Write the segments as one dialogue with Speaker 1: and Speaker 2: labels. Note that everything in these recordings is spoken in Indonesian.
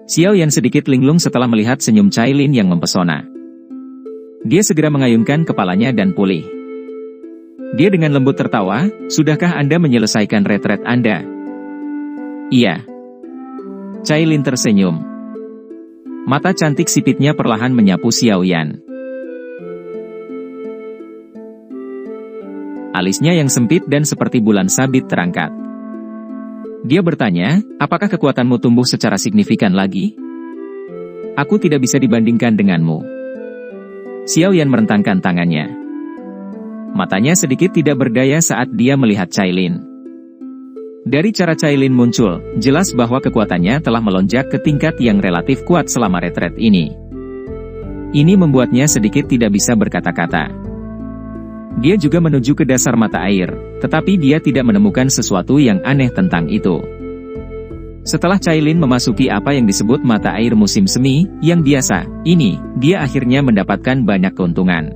Speaker 1: Xiao Yan sedikit linglung setelah melihat senyum Cailin yang mempesona. Dia segera mengayunkan kepalanya dan pulih. Dia dengan lembut tertawa, "Sudahkah Anda menyelesaikan retret Anda?" "Iya." Cailin tersenyum. Mata cantik sipitnya perlahan menyapu Xiao Yan. Alisnya yang sempit dan seperti bulan sabit terangkat. Dia bertanya, "Apakah kekuatanmu tumbuh secara signifikan lagi?" "Aku tidak bisa dibandingkan denganmu." Xiao Yan merentangkan tangannya. Matanya sedikit tidak berdaya saat dia melihat Cailin. Dari cara Cailin muncul, jelas bahwa kekuatannya telah melonjak ke tingkat yang relatif kuat selama retret ini. Ini membuatnya sedikit tidak bisa berkata-kata. Dia juga menuju ke dasar mata air, tetapi dia tidak menemukan sesuatu yang aneh tentang itu. Setelah Cailin memasuki apa yang disebut mata air musim semi, yang biasa, dia akhirnya mendapatkan banyak keuntungan.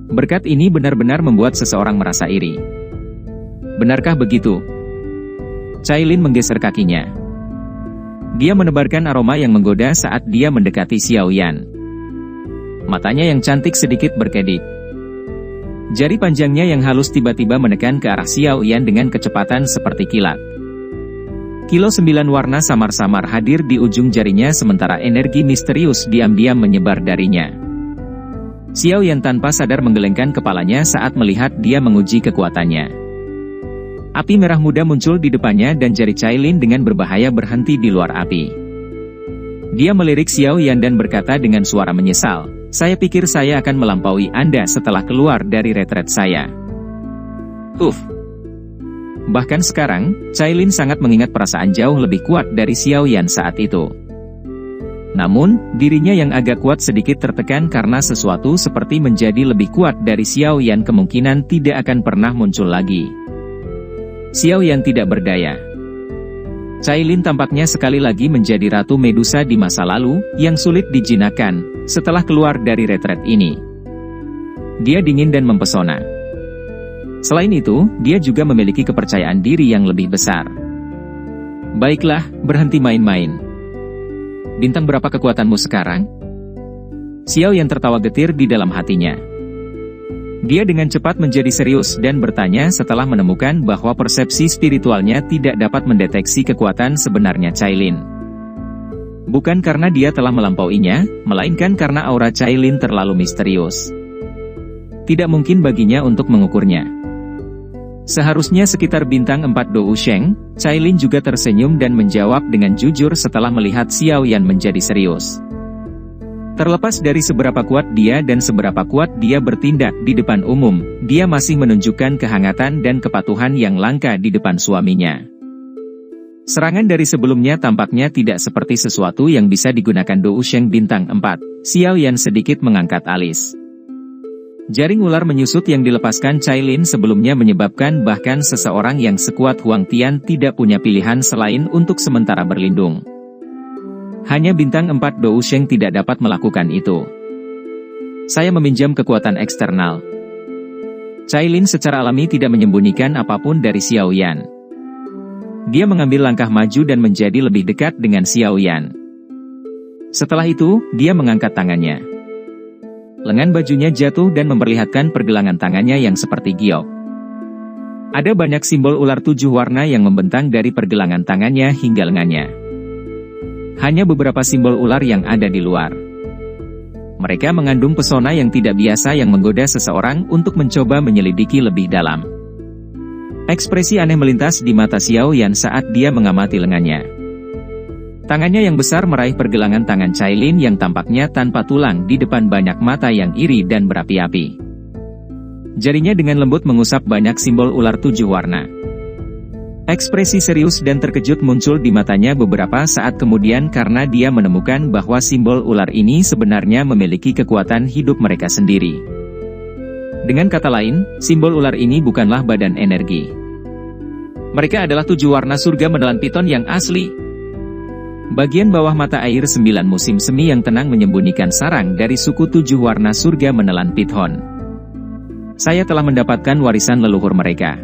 Speaker 1: Berkat ini benar-benar membuat seseorang merasa iri. Benarkah begitu? Cailin menggeser kakinya. Dia menebarkan aroma yang menggoda saat dia mendekati Xiao Yan. Matanya yang cantik sedikit berkedip. Jari panjangnya yang halus tiba-tiba menekan ke arah Xiao Yan dengan kecepatan seperti kilat. Kilo 9 warna samar-samar hadir di ujung jarinya sementara energi misterius diam-diam menyebar darinya. Xiao Yan tanpa sadar menggelengkan kepalanya saat melihat dia menguji kekuatannya. Api merah muda muncul di depannya dan jari Cailin dengan berbahaya berhenti di luar api. Dia melirik Xiao Yan dan berkata dengan suara menyesal, "Saya pikir saya akan melampaui Anda setelah keluar dari retret saya." Bahkan sekarang, Cailin sangat mengingat perasaan jauh lebih kuat dari Xiao Yan saat itu. Namun, dirinya yang agak kuat sedikit tertekan karena sesuatu seperti menjadi lebih kuat dari Xiao Yan kemungkinan tidak akan pernah muncul lagi. Xiao Yan tidak berdaya. Cailin tampaknya sekali lagi menjadi Ratu Medusa di masa lalu, yang sulit dijinakkan, setelah keluar dari retret ini. Dia dingin dan mempesona. Selain itu, dia juga memiliki kepercayaan diri yang lebih besar. "Baiklah, berhenti main-main. Bintang berapa kekuatanmu sekarang?" Xiao Yan tertawa getir di dalam hatinya. Dia dengan cepat menjadi serius dan bertanya setelah menemukan bahwa persepsi spiritualnya tidak dapat mendeteksi kekuatan sebenarnya Cailin. Bukan karena dia telah melampauinya, melainkan karena aura Cailin terlalu misterius. Tidak mungkin baginya untuk mengukurnya. Seharusnya sekitar bintang 4 Dou Sheng, Cailin juga tersenyum dan menjawab dengan jujur setelah melihat Xiao Yan menjadi serius. Terlepas dari seberapa kuat dia dan seberapa kuat dia bertindak di depan umum, dia masih menunjukkan kehangatan dan kepatuhan yang langka di depan suaminya. Serangan dari sebelumnya tampaknya tidak seperti sesuatu yang bisa digunakan Dou Sheng bintang 4, Xiao Yan sedikit mengangkat alis. Jaring ular menyusut yang dilepaskan Cailin sebelumnya menyebabkan bahkan seseorang yang sekuat Huang Tian tidak punya pilihan selain untuk sementara berlindung. Hanya bintang 4 Dou Sheng tidak dapat melakukan itu. "Saya meminjam kekuatan eksternal." Cailin secara alami tidak menyembunyikan apapun dari Xiao Yan. Dia mengambil langkah maju dan menjadi lebih dekat dengan Xiao Yan. Setelah itu, dia mengangkat tangannya. Lengan bajunya jatuh dan memperlihatkan pergelangan tangannya yang seperti giok. Ada banyak simbol ular 7 warna yang membentang dari pergelangan tangannya hingga lengannya. Hanya beberapa simbol ular yang ada di luar. Mereka mengandung pesona yang tidak biasa yang menggoda seseorang untuk mencoba menyelidiki lebih dalam. Ekspresi aneh melintas di mata Xiao Yan saat dia mengamati lengannya. Tangannya yang besar meraih pergelangan tangan Cailin yang tampaknya tanpa tulang di depan banyak mata yang iri dan berapi-api. Jarinya dengan lembut mengusap banyak simbol ular 7 warna. Ekspresi serius dan terkejut muncul di matanya beberapa saat kemudian karena dia menemukan bahwa simbol ular ini sebenarnya memiliki kekuatan hidup mereka sendiri. Dengan kata lain, simbol ular ini bukanlah badan energi. Mereka adalah 7 warna surga menelan piton yang asli. Bagian bawah mata air 9 musim semi yang tenang menyembunyikan sarang dari suku 7 warna surga menelan piton. Saya telah mendapatkan warisan leluhur mereka.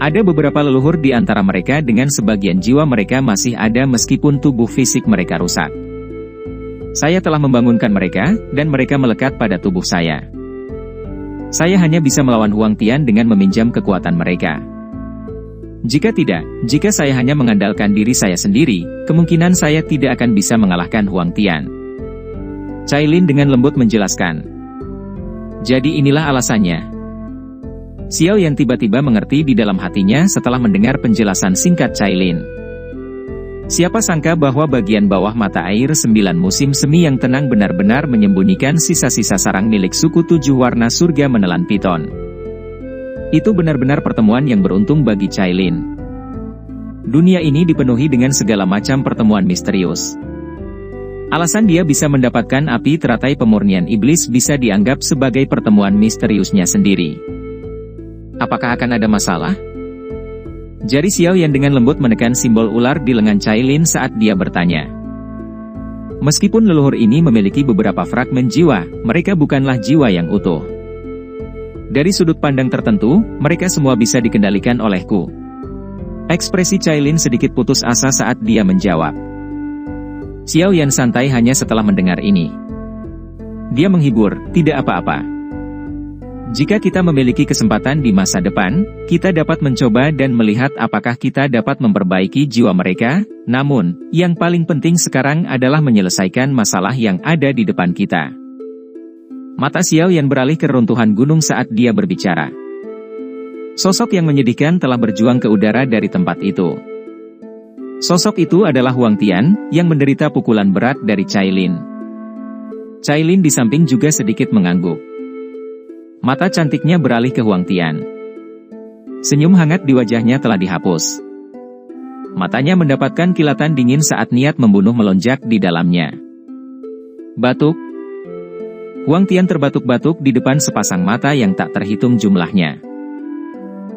Speaker 1: Ada beberapa leluhur di antara mereka dengan sebagian jiwa mereka masih ada meskipun tubuh fisik mereka rusak. Saya telah membangunkan mereka, dan mereka melekat pada tubuh saya. Saya hanya bisa melawan Huang Tian dengan meminjam kekuatan mereka. Jika tidak, jika saya hanya mengandalkan diri saya sendiri, kemungkinan saya tidak akan bisa mengalahkan Huang Tian. Cailin dengan lembut menjelaskan. Jadi inilah alasannya. Xiao Yan tiba-tiba mengerti di dalam hatinya setelah mendengar penjelasan singkat Cailin. Siapa sangka bahwa bagian bawah mata air 9 musim semi yang tenang benar-benar menyembunyikan sisa-sisa sarang milik suku 7 warna surga menelan piton. Itu benar-benar pertemuan yang beruntung bagi Cailin. Dunia ini dipenuhi dengan segala macam pertemuan misterius. Alasan dia bisa mendapatkan api teratai pemurnian iblis bisa dianggap sebagai pertemuan misteriusnya sendiri. Apakah akan ada masalah? Jari Xiao Yan dengan lembut menekan simbol ular di lengan Cailin saat dia bertanya. Meskipun leluhur ini memiliki beberapa fragmen jiwa, mereka bukanlah jiwa yang utuh. Dari sudut pandang tertentu, mereka semua bisa dikendalikan olehku. Ekspresi Cailin sedikit putus asa saat dia menjawab. Xiao Yan santai hanya setelah mendengar ini. Dia menghibur, tidak apa-apa. Jika kita memiliki kesempatan di masa depan, kita dapat mencoba dan melihat apakah kita dapat memperbaiki jiwa mereka, namun, yang paling penting sekarang adalah menyelesaikan masalah yang ada di depan kita. Mata Xiao Yan beralih ke reruntuhan gunung saat dia berbicara. Sosok yang menyedihkan telah berjuang ke udara dari tempat itu. Sosok itu adalah Huang Tian, yang menderita pukulan berat dari Cailin. Cailin di samping juga sedikit mengangguk. Mata cantiknya beralih ke Huang Tian. Senyum hangat di wajahnya telah dihapus. Matanya mendapatkan kilatan dingin saat niat membunuh melonjak di dalamnya. Batuk. Huang Tian terbatuk-batuk di depan sepasang mata yang tak terhitung jumlahnya.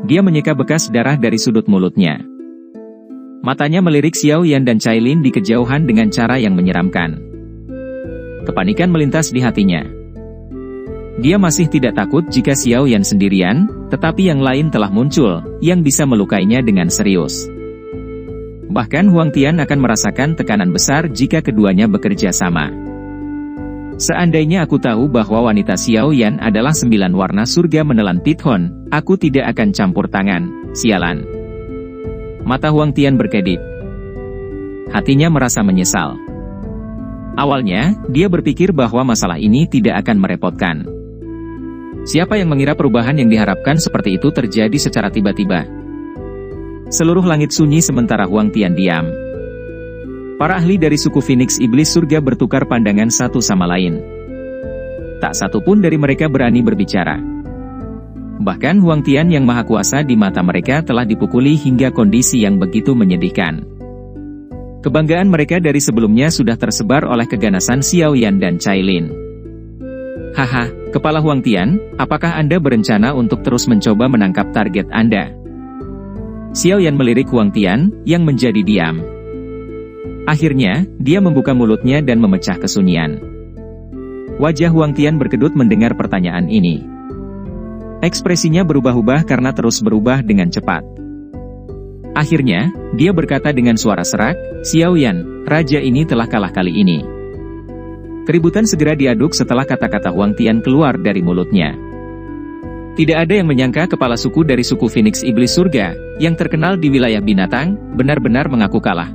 Speaker 1: Dia menyeka bekas darah dari sudut mulutnya. Matanya melirik Xiao Yan dan Cailin di kejauhan dengan cara yang menyeramkan. Kepanikan melintas di hatinya. Dia masih tidak takut jika Xiao Yan sendirian, tetapi yang lain telah muncul, yang bisa melukainya dengan serius. Bahkan Huang Tian akan merasakan tekanan besar jika keduanya bekerja sama. Seandainya aku tahu bahwa wanita Xiao Yan adalah 9 warna surga menelan pithon, aku tidak akan campur tangan, sialan. Mata Huang Tian berkedip. Hatinya merasa menyesal. Awalnya, dia berpikir bahwa masalah ini tidak akan merepotkan. Siapa yang mengira perubahan yang diharapkan seperti itu terjadi secara tiba-tiba? Seluruh langit sunyi sementara Huang Tian diam. Para ahli dari suku Phoenix Iblis Surga bertukar pandangan satu sama lain. Tak satu pun dari mereka berani berbicara. Bahkan Huang Tian yang maha kuasa di mata mereka telah dipukuli hingga kondisi yang begitu menyedihkan. Kebanggaan mereka dari sebelumnya sudah tersebar oleh keganasan Xiao Yan dan Cailin. Haha, Kepala Huang Tian, apakah Anda berencana untuk terus mencoba menangkap target Anda? Xiao Yan melirik Huang Tian, yang menjadi diam. Akhirnya, dia membuka mulutnya dan memecah kesunyian. Wajah Huang Tian berkedut mendengar pertanyaan ini. Ekspresinya berubah-ubah karena terus berubah dengan cepat. Akhirnya, dia berkata dengan suara serak, Xiao Yan, raja ini telah kalah kali ini. Keributan segera diaduk setelah kata-kata Huang Tian keluar dari mulutnya. Tidak ada yang menyangka kepala suku dari suku Phoenix Iblis Surga, yang terkenal di wilayah binatang, benar-benar mengaku kalah.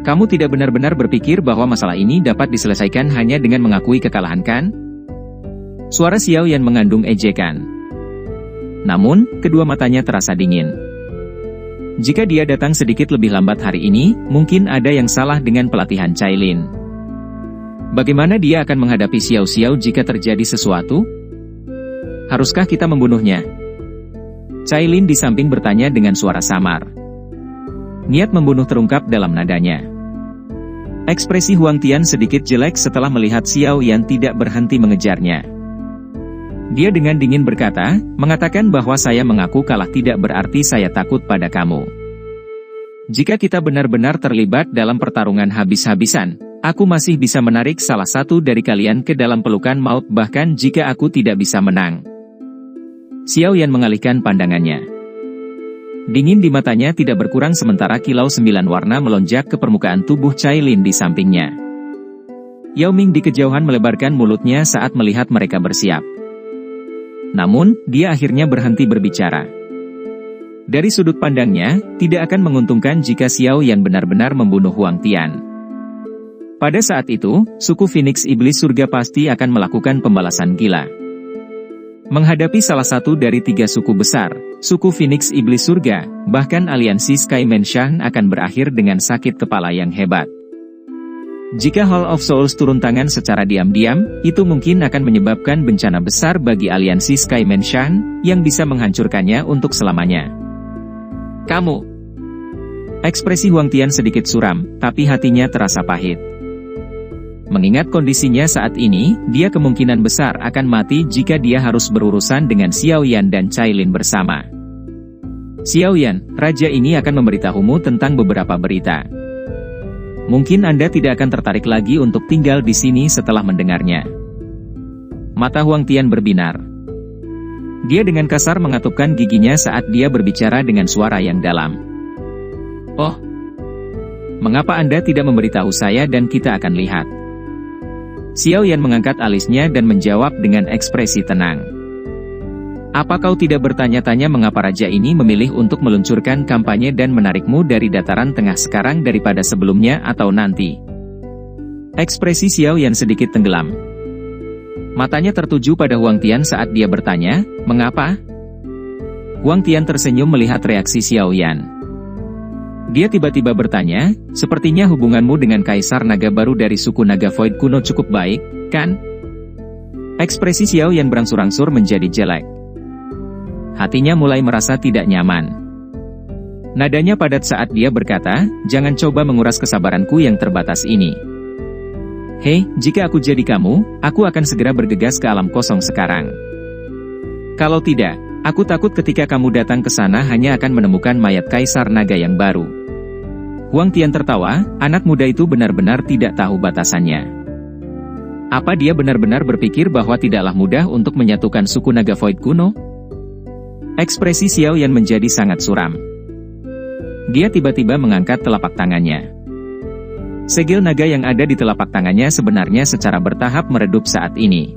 Speaker 1: Kamu tidak benar-benar berpikir bahwa masalah ini dapat diselesaikan hanya dengan mengakui kekalahan kan? Suara Xiao Yan mengandung ejekan. Namun, kedua matanya terasa dingin. Jika dia datang sedikit lebih lambat hari ini, mungkin ada yang salah dengan pelatihan Cailin. Bagaimana dia akan menghadapi Xiao Xiao jika terjadi sesuatu? Haruskah kita membunuhnya? Cailin di samping bertanya dengan suara samar. Niat membunuh terungkap dalam nadanya. Ekspresi Huang Tian sedikit jelek setelah melihat Xiao Yan tidak berhenti mengejarnya. Dia dengan dingin berkata, mengatakan bahwa saya mengaku kalah tidak berarti saya takut pada kamu. Jika kita benar-benar terlibat dalam pertarungan habis-habisan, aku masih bisa menarik salah satu dari kalian ke dalam pelukan maut bahkan jika aku tidak bisa menang. Xiao Yan mengalihkan pandangannya. Dingin di matanya tidak berkurang sementara kilau 9 warna melonjak ke permukaan tubuh Cailin di sampingnya. Yao Ming di kejauhan melebarkan mulutnya saat melihat mereka bersiap. Namun, dia akhirnya berhenti berbicara. Dari sudut pandangnya, tidak akan menguntungkan jika Xiao Yan benar-benar membunuh Huang Tian. Pada saat itu, suku Phoenix Iblis Surga pasti akan melakukan pembalasan gila. Menghadapi salah satu dari 3 suku besar, suku Phoenix Iblis Surga, bahkan aliansi Sky Mansion akan berakhir dengan sakit kepala yang hebat. Jika Hall of Souls turun tangan secara diam-diam, itu mungkin akan menyebabkan bencana besar bagi aliansi Sky Mansion, yang bisa menghancurkannya untuk selamanya. Kamu. Ekspresi Huang Tian sedikit suram, tapi hatinya terasa pahit. Mengingat kondisinya saat ini, dia kemungkinan besar akan mati jika dia harus berurusan dengan Xiao Yan dan Cailin bersama. Xiao Yan, raja ini akan memberitahumu tentang beberapa berita. Mungkin Anda tidak akan tertarik lagi untuk tinggal di sini setelah mendengarnya. Mata Huang Tian berbinar. Dia dengan kasar mengatupkan giginya saat dia berbicara dengan suara yang dalam. Oh, mengapa Anda tidak memberitahu saya dan kita akan lihat? Xiao Yan mengangkat alisnya dan menjawab dengan ekspresi tenang. Apa kau tidak bertanya-tanya mengapa raja ini memilih untuk meluncurkan kampanye dan menarikmu dari dataran tengah sekarang daripada sebelumnya atau nanti? Ekspresi Xiao Yan sedikit tenggelam. Matanya tertuju pada Huang Tian saat dia bertanya, mengapa? Huang Tian tersenyum melihat reaksi Xiao Yan. Dia tiba-tiba bertanya, sepertinya hubunganmu dengan Kaisar Naga baru dari suku Naga Void kuno cukup baik, kan? Ekspresi Xiao Yan berangsur-angsur menjadi jelek. Hatinya mulai merasa tidak nyaman. Nadanya padat saat dia berkata, jangan coba menguras kesabaranku yang terbatas ini. Hei, jika aku jadi kamu, aku akan segera bergegas ke alam kosong sekarang. Kalau tidak, aku takut ketika kamu datang ke sana hanya akan menemukan mayat Kaisar Naga yang baru. Huang Tian tertawa, anak muda itu benar-benar tidak tahu batasannya. Apa dia benar-benar berpikir bahwa tidaklah mudah untuk menyatukan suku Naga Void kuno? Ekspresi Xiao Yan menjadi sangat suram. Dia tiba-tiba mengangkat telapak tangannya. Segel naga yang ada di telapak tangannya sebenarnya secara bertahap meredup saat ini.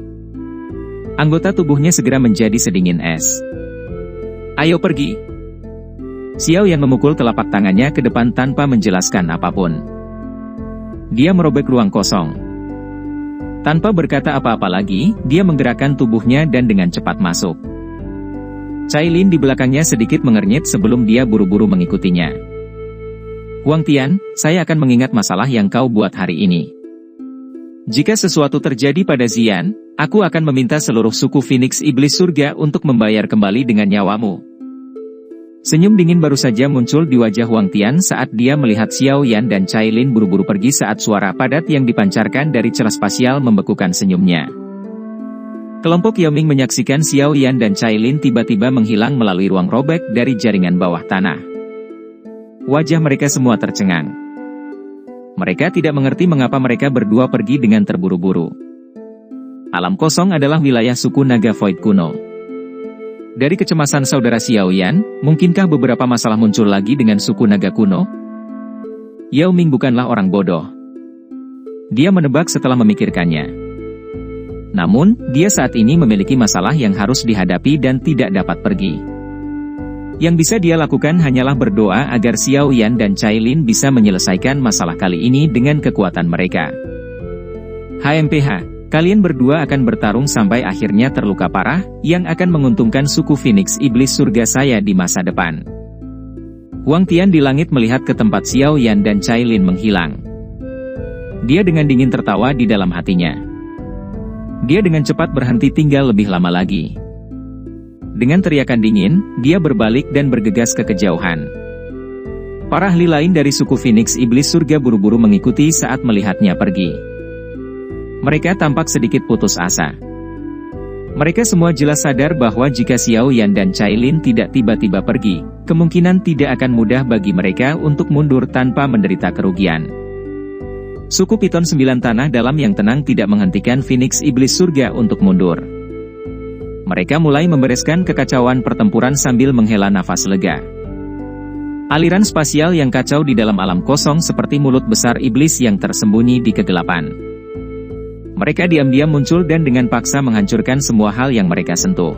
Speaker 1: Anggota tubuhnya segera menjadi sedingin es. Ayo pergi. Xiao Yan memukul telapak tangannya ke depan tanpa menjelaskan apapun. Dia merobek ruang kosong. Tanpa berkata apa-apa lagi, dia menggerakkan tubuhnya dan dengan cepat masuk. Cailin di belakangnya sedikit mengernyit sebelum dia buru-buru mengikutinya. Huang Tian, saya akan mengingat masalah yang kau buat hari ini. Jika sesuatu terjadi pada Xian, aku akan meminta seluruh suku Phoenix Iblis Surga untuk membayar kembali dengan nyawamu. Senyum dingin baru saja muncul di wajah Huang Tian saat dia melihat Xiao Yan dan Cailin buru-buru pergi saat suara padat yang dipancarkan dari celah spasial membekukan senyumnya. Kelompok Yao Ming menyaksikan Xiao Yan dan Cailin tiba-tiba menghilang melalui ruang robek dari jaringan bawah tanah. Wajah mereka semua tercengang. Mereka tidak mengerti mengapa mereka berdua pergi dengan terburu-buru. Alam kosong adalah wilayah suku Naga Void kuno. Dari kecemasan saudara Xiao Yan, mungkinkah beberapa masalah muncul lagi dengan suku Naga kuno? Yao Ming bukanlah orang bodoh. Dia menebak setelah memikirkannya. Namun, dia saat ini memiliki masalah yang harus dihadapi dan tidak dapat pergi. Yang bisa dia lakukan hanyalah berdoa agar Xiao Yan dan Cailin bisa menyelesaikan masalah kali ini dengan kekuatan mereka. HMPH, kalian berdua akan bertarung sampai akhirnya terluka parah, yang akan menguntungkan suku Phoenix Iblis Surga saya di masa depan. Huang Tian di langit melihat ke tempat Xiao Yan dan Cailin menghilang. Dia dengan dingin tertawa di dalam hatinya. Dia dengan cepat berhenti tinggal lebih lama lagi. Dengan teriakan dingin, dia berbalik dan bergegas ke kejauhan. Para ahli lain dari suku Phoenix Iblis Surga buru-buru mengikuti saat melihatnya pergi. Mereka tampak sedikit putus asa. Mereka semua jelas sadar bahwa jika Xiao Yan dan Cailin tidak tiba-tiba pergi, kemungkinan tidak akan mudah bagi mereka untuk mundur tanpa menderita kerugian. Suku Piton 9 Tanah Dalam yang tenang tidak menghentikan Phoenix Iblis Surga untuk mundur. Mereka mulai membereskan kekacauan pertempuran sambil menghela nafas lega. Aliran spasial yang kacau di dalam alam kosong seperti mulut besar iblis yang tersembunyi di kegelapan. Mereka diam-diam muncul dan dengan paksa menghancurkan semua hal yang mereka sentuh.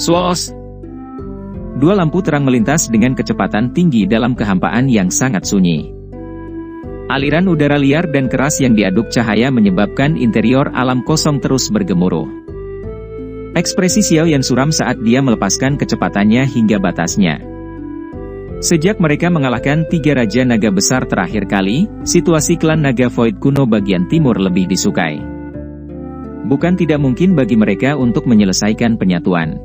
Speaker 1: Swos! Dua lampu terang melintas dengan kecepatan tinggi dalam kehampaan yang sangat sunyi. Aliran udara liar dan keras yang diaduk cahaya menyebabkan interior alam kosong terus bergemuruh. Ekspresi Xiao Yan suram saat dia melepaskan kecepatannya hingga batasnya. Sejak mereka mengalahkan 3 Raja Naga besar terakhir kali, situasi klan Naga Void kuno bagian timur lebih disukai. Bukan tidak mungkin bagi mereka untuk menyelesaikan penyatuan.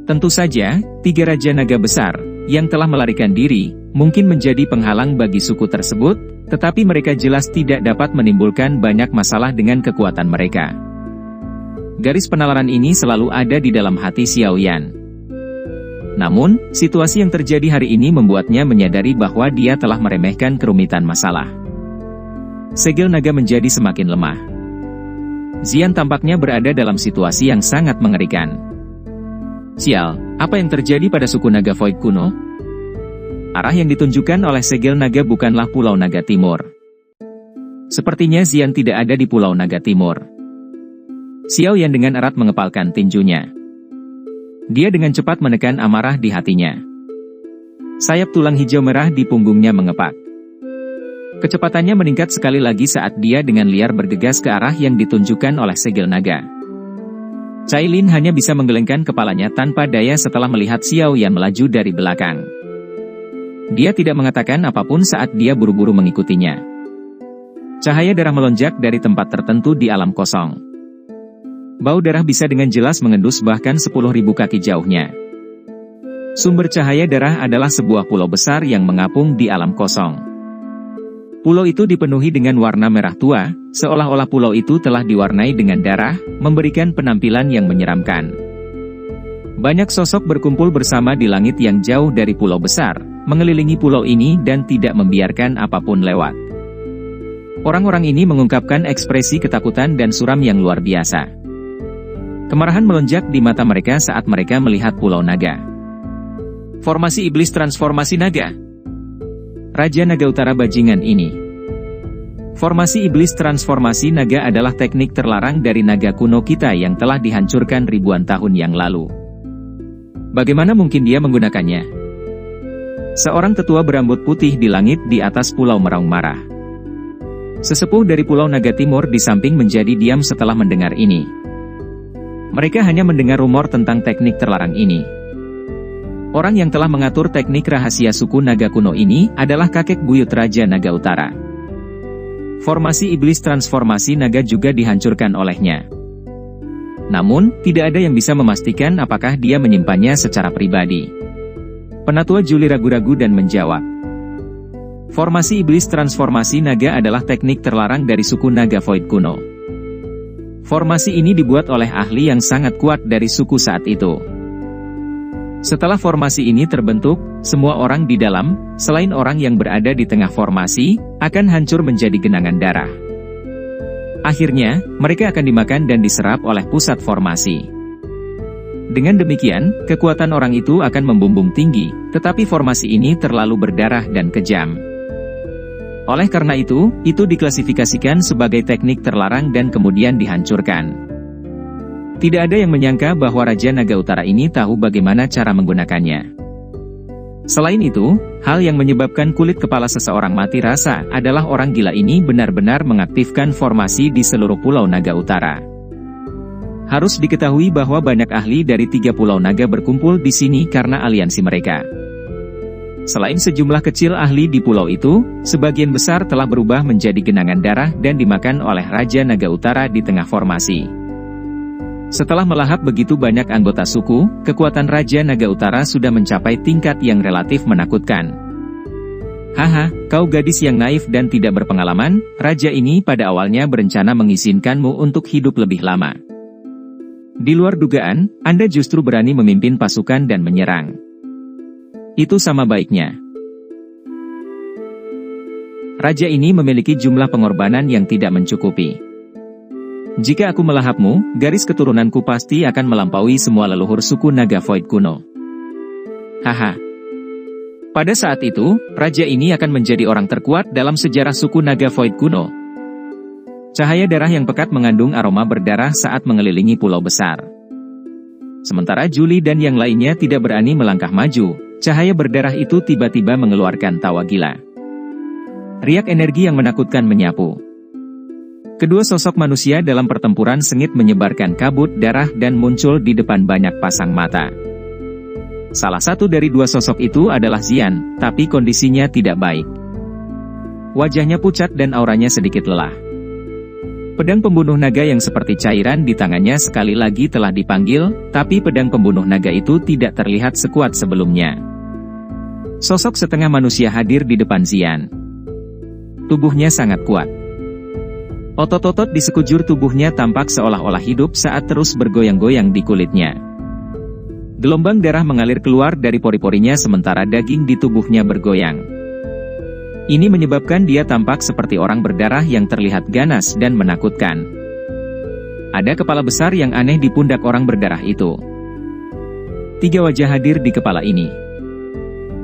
Speaker 1: Tentu saja, 3 Raja Naga besar, yang telah melarikan diri, mungkin menjadi penghalang bagi suku tersebut, tetapi mereka jelas tidak dapat menimbulkan banyak masalah dengan kekuatan mereka. Garis penalaran ini selalu ada di dalam hati Xiao Yan. Namun, situasi yang terjadi hari ini membuatnya menyadari bahwa dia telah meremehkan kerumitan masalah. Segel naga menjadi semakin lemah. Xian tampaknya berada dalam situasi yang sangat mengerikan. Sial, apa yang terjadi pada suku naga Void kuno? Arah yang ditunjukkan oleh segel naga bukanlah Pulau Naga Timur. Sepertinya Xian tidak ada di Pulau Naga Timur. Xiao Yan dengan erat mengepalkan tinjunya. Dia dengan cepat menekan amarah di hatinya. Sayap tulang hijau merah di punggungnya mengepak. Kecepatannya meningkat sekali lagi saat dia dengan liar bergegas ke arah yang ditunjukkan oleh segel naga. Cailin hanya bisa menggelengkan kepalanya tanpa daya setelah melihat Xiao Yan melaju dari belakang. Dia tidak mengatakan apapun saat dia buru-buru mengikutinya. Cahaya darah melonjak dari tempat tertentu di alam kosong. Bau darah bisa dengan jelas mengendus bahkan 10.000 kaki jauhnya. Sumber cahaya darah adalah sebuah pulau besar yang mengapung di alam kosong. Pulau itu dipenuhi dengan warna merah tua, seolah-olah pulau itu telah diwarnai dengan darah, memberikan penampilan yang menyeramkan. Banyak sosok berkumpul bersama di langit yang jauh dari pulau besar, mengelilingi pulau ini dan tidak membiarkan apapun lewat. Orang-orang ini mengungkapkan ekspresi ketakutan dan suram yang luar biasa. Kemarahan melonjak di mata mereka saat mereka melihat Pulau Naga. Formasi Iblis Transformasi Naga. Raja Naga Utara bajingan ini. Formasi Iblis Transformasi Naga adalah teknik terlarang dari naga kuno kita yang telah dihancurkan ribuan tahun yang lalu. Bagaimana mungkin dia menggunakannya? Seorang tetua berambut putih di langit di atas pulau meraung marah. Sesepuh dari Pulau Naga Timur di samping menjadi diam setelah mendengar ini. Mereka hanya mendengar rumor tentang teknik terlarang ini. Orang yang telah mengatur teknik rahasia suku naga kuno ini adalah kakek buyut Raja Naga Utara. Formasi Iblis Transformasi Naga juga dihancurkan olehnya. Namun, tidak ada yang bisa memastikan apakah dia menyimpannya secara pribadi. Penatua Juli ragu-ragu dan menjawab. Formasi Iblis Transformasi Naga adalah teknik terlarang dari suku naga Void kuno. Formasi ini dibuat oleh ahli yang sangat kuat dari suku saat itu. Setelah formasi ini terbentuk, semua orang di dalam, selain orang yang berada di tengah formasi, akan hancur menjadi genangan darah. Akhirnya, mereka akan dimakan dan diserap oleh pusat formasi. Dengan demikian, kekuatan orang itu akan membumbung tinggi, tetapi formasi ini terlalu berdarah dan kejam. Oleh karena itu diklasifikasikan sebagai teknik terlarang dan kemudian dihancurkan. Tidak ada yang menyangka bahwa Raja Naga Utara ini tahu bagaimana cara menggunakannya. Selain itu, hal yang menyebabkan kulit kepala seseorang mati rasa adalah orang gila ini benar-benar mengaktifkan formasi di seluruh Pulau Naga Utara. Harus diketahui bahwa banyak ahli dari 3 Pulau Naga berkumpul di sini karena aliansi mereka. Selain sejumlah kecil ahli di pulau itu, sebagian besar telah berubah menjadi genangan darah dan dimakan oleh Raja Naga Utara di tengah formasi. Setelah melahap begitu banyak anggota suku, kekuatan Raja Naga Utara sudah mencapai tingkat yang relatif menakutkan. Haha, kau gadis yang naif dan tidak berpengalaman, Raja ini pada awalnya berencana mengizinkanmu untuk hidup lebih lama. Di luar dugaan, Anda justru berani memimpin pasukan dan menyerang. Itu sama baiknya. Raja ini memiliki jumlah pengorbanan yang tidak mencukupi. Jika aku melahapmu, garis keturunanku pasti akan melampaui semua leluhur suku naga Void kuno. Haha. Pada saat itu, raja ini akan menjadi orang terkuat dalam sejarah suku naga Void kuno. Cahaya darah yang pekat mengandung aroma berdarah saat mengelilingi pulau besar. Sementara Julie dan yang lainnya tidak berani melangkah maju, cahaya berdarah itu tiba-tiba mengeluarkan tawa gila. Riak energi yang menakutkan menyapu. Kedua sosok manusia dalam pertempuran sengit menyebarkan kabut darah dan muncul di depan banyak pasang mata. Salah satu dari dua sosok itu adalah Xian, tapi kondisinya tidak baik. Wajahnya pucat dan auranya sedikit lelah. Pedang pembunuh naga yang seperti cairan di tangannya sekali lagi telah dipanggil, tapi pedang pembunuh naga itu tidak terlihat sekuat sebelumnya. Sosok setengah manusia hadir di depan Xian. Tubuhnya sangat kuat. Otot-otot di sekujur tubuhnya tampak seolah-olah hidup saat terus bergoyang-goyang di kulitnya. Gelombang darah mengalir keluar dari pori-porinya sementara daging di tubuhnya bergoyang. Ini menyebabkan dia tampak seperti orang berdarah yang terlihat ganas dan menakutkan. Ada kepala besar yang aneh di pundak orang berdarah itu. 3 wajah hadir di kepala ini.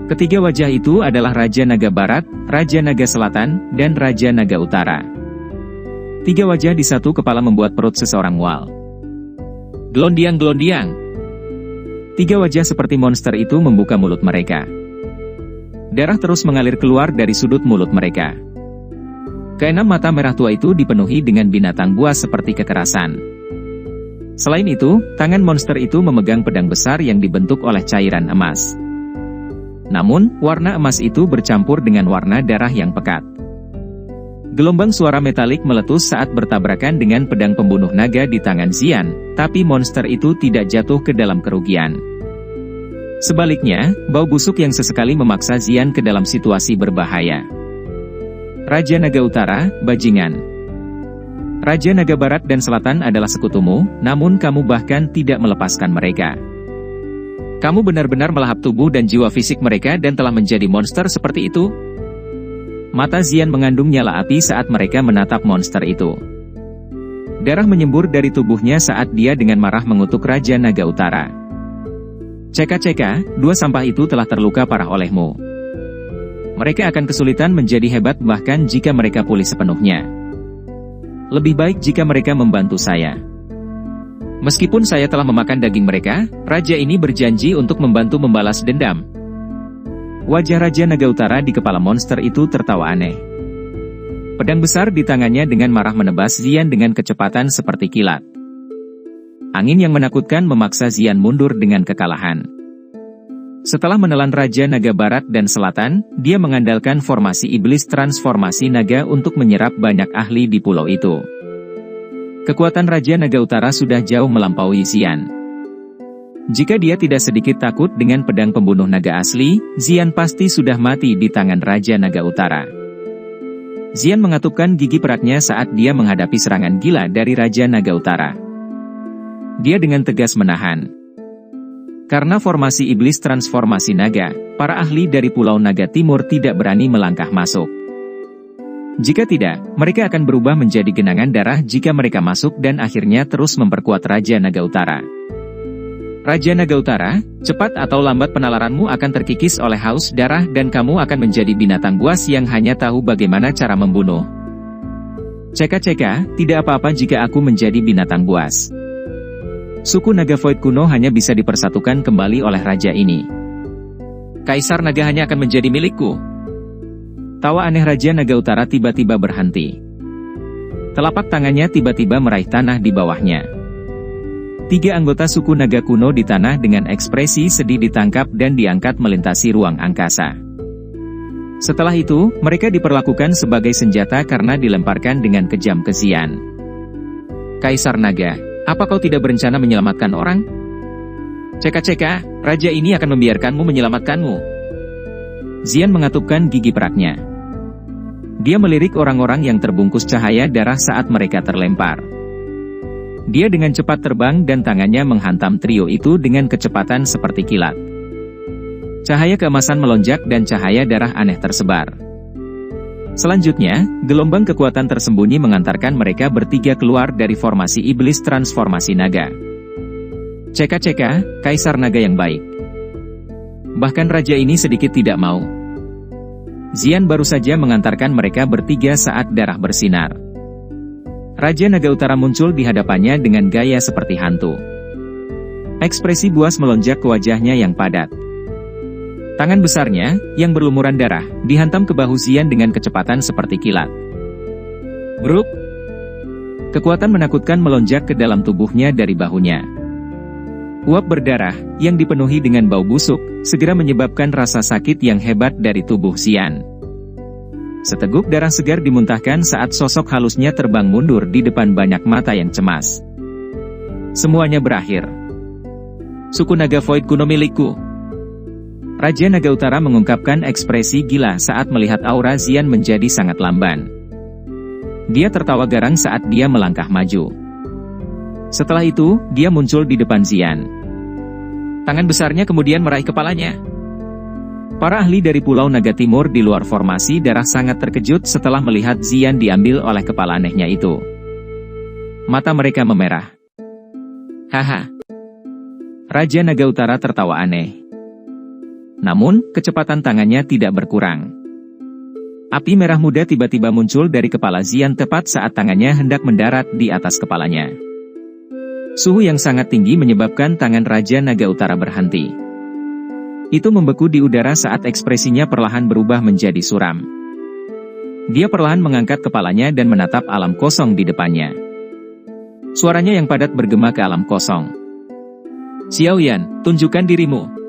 Speaker 1: Ketiga wajah itu adalah Raja Naga Barat, Raja Naga Selatan, dan Raja Naga Utara. 3 wajah di satu kepala membuat perut seseorang mual. Gelondiang-gelondiang. 3 wajah seperti monster itu membuka mulut mereka. Darah terus mengalir keluar dari sudut mulut mereka. Keenam mata merah tua itu dipenuhi dengan binatang buas seperti kekerasan. Selain itu, tangan monster itu memegang pedang besar yang dibentuk oleh cairan emas. Namun, warna emas itu bercampur dengan warna darah yang pekat. Gelombang suara metalik meletus saat bertabrakan dengan pedang pembunuh naga di tangan Xian, tapi monster itu tidak jatuh ke dalam kerugian. Sebaliknya, bau busuk yang sesekali memaksa Xian ke dalam situasi berbahaya. Raja Naga Utara, bajingan. Raja Naga Barat dan Selatan adalah sekutumu, namun kamu bahkan tidak melepaskan mereka. Kamu benar-benar melahap tubuh dan jiwa fisik mereka dan telah menjadi monster seperti itu? Mata Xian mengandung nyala api saat mereka menatap monster itu. Darah menyembur dari tubuhnya saat dia dengan marah mengutuk Raja Naga Utara. Ceka-ceka, 2 sampah itu telah terluka parah olehmu. Mereka akan kesulitan menjadi hebat bahkan jika mereka pulih sepenuhnya. Lebih baik jika mereka membantu saya. Meskipun saya telah memakan daging mereka, raja ini berjanji untuk membantu membalas dendam. Wajah Raja Naga Utara di kepala monster itu tertawa aneh. Pedang besar di tangannya dengan marah menebas Xian dengan kecepatan seperti kilat. Angin yang menakutkan memaksa Xian mundur dengan kekalahan. Setelah menelan Raja Naga Barat dan Selatan, dia mengandalkan formasi iblis transformasi naga untuk menyerap banyak ahli di pulau itu. Kekuatan Raja Naga Utara sudah jauh melampaui Xian. Jika dia tidak sedikit takut dengan pedang pembunuh naga asli, Xian pasti sudah mati di tangan Raja Naga Utara. Xian mengatupkan gigi peraknya saat dia menghadapi serangan gila dari Raja Naga Utara. Dia dengan tegas menahan. Karena formasi iblis transformasi naga, para ahli dari Pulau Naga Timur tidak berani melangkah masuk. Jika tidak, mereka akan berubah menjadi genangan darah jika mereka masuk dan akhirnya terus memperkuat Raja Naga Utara. Raja Naga Utara, cepat atau lambat penalaranmu akan terkikis oleh haus darah dan kamu akan menjadi binatang buas yang hanya tahu bagaimana cara membunuh. Ceka-ceka, tidak apa-apa jika aku menjadi binatang buas. Suku Naga Void kuno hanya bisa dipersatukan kembali oleh raja ini. Kaisar Naga hanya akan menjadi milikku. Tawa aneh Raja Naga Utara tiba-tiba berhenti. Telapak tangannya tiba-tiba meraih tanah di bawahnya. 3 anggota suku naga kuno di tanah dengan ekspresi sedih ditangkap dan diangkat melintasi ruang angkasa. Setelah itu, mereka diperlakukan sebagai senjata karena dilemparkan dengan kejam ke Xian. Kaisar Naga, apa kau tidak berencana menyelamatkan orang? Ceka-ceka, raja ini akan membiarkanmu menyelamatkanmu. Xian mengatupkan gigi peraknya. Dia melirik orang-orang yang terbungkus cahaya darah saat mereka terlempar. Dia dengan cepat terbang dan tangannya menghantam trio itu dengan kecepatan seperti kilat. Cahaya keemasan melonjak dan cahaya darah aneh tersebar. Selanjutnya, gelombang kekuatan tersembunyi mengantarkan mereka bertiga keluar dari formasi iblis transformasi naga. Ceka-ceka, Kaisar Naga yang baik. Bahkan raja ini sedikit tidak mau. Xian baru saja mengantarkan mereka bertiga saat darah bersinar. Raja Naga Utara muncul di hadapannya dengan gaya seperti hantu. Ekspresi buas melonjak ke wajahnya yang padat. Tangan besarnya, yang berlumuran darah, dihantam ke bahu Xian dengan kecepatan seperti kilat. Bruk! Kekuatan menakutkan melonjak ke dalam tubuhnya dari bahunya. Uap berdarah, yang dipenuhi dengan bau busuk, segera menyebabkan rasa sakit yang hebat dari tubuh Xian. Seteguk darah segar dimuntahkan saat sosok halusnya terbang mundur di depan banyak mata yang cemas. Semuanya berakhir. Suku naga Void kuno milikku. Raja Naga Utara mengungkapkan ekspresi gila saat melihat aura Xian menjadi sangat lamban. Dia tertawa garang saat dia melangkah maju. Setelah itu, dia muncul di depan Xian. Tangan besarnya kemudian meraih kepalanya. Para ahli dari Pulau Naga Timur di luar formasi darah sangat terkejut setelah melihat Xian diambil oleh kepala anehnya itu. Mata mereka memerah. Haha. Raja Naga Utara tertawa aneh. Namun, kecepatan tangannya tidak berkurang. Api merah muda tiba-tiba muncul dari kepala Xian tepat saat tangannya hendak mendarat di atas kepalanya. Suhu yang sangat tinggi menyebabkan tangan Raja Naga Utara berhenti. Itu membeku di udara saat ekspresinya perlahan berubah menjadi suram. Dia perlahan mengangkat kepalanya dan menatap alam kosong di depannya. Suaranya yang padat bergema ke alam kosong. Xiaoyan, tunjukkan dirimu.